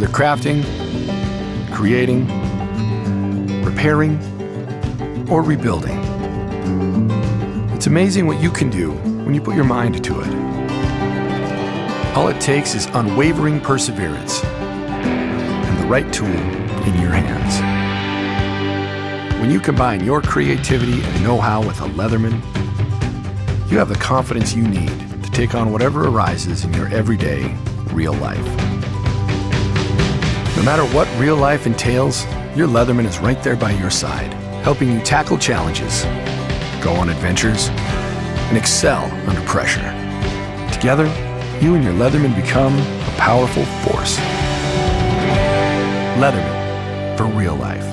Whether crafting, creating, repairing, or rebuilding, it's amazing what you can do when you put your mind to it. All it takes is unwavering perseverance and the right tool in your hands. When you combine your creativity and know-how with a Leatherman, you have the confidence you need to take on whatever arises in your everyday, real life. No matter what real life entails, your Leatherman is right there by your side, helping you tackle challenges, go on adventures, and excel under pressure. Together, you and your Leatherman become a powerful force. Leatherman, for real life.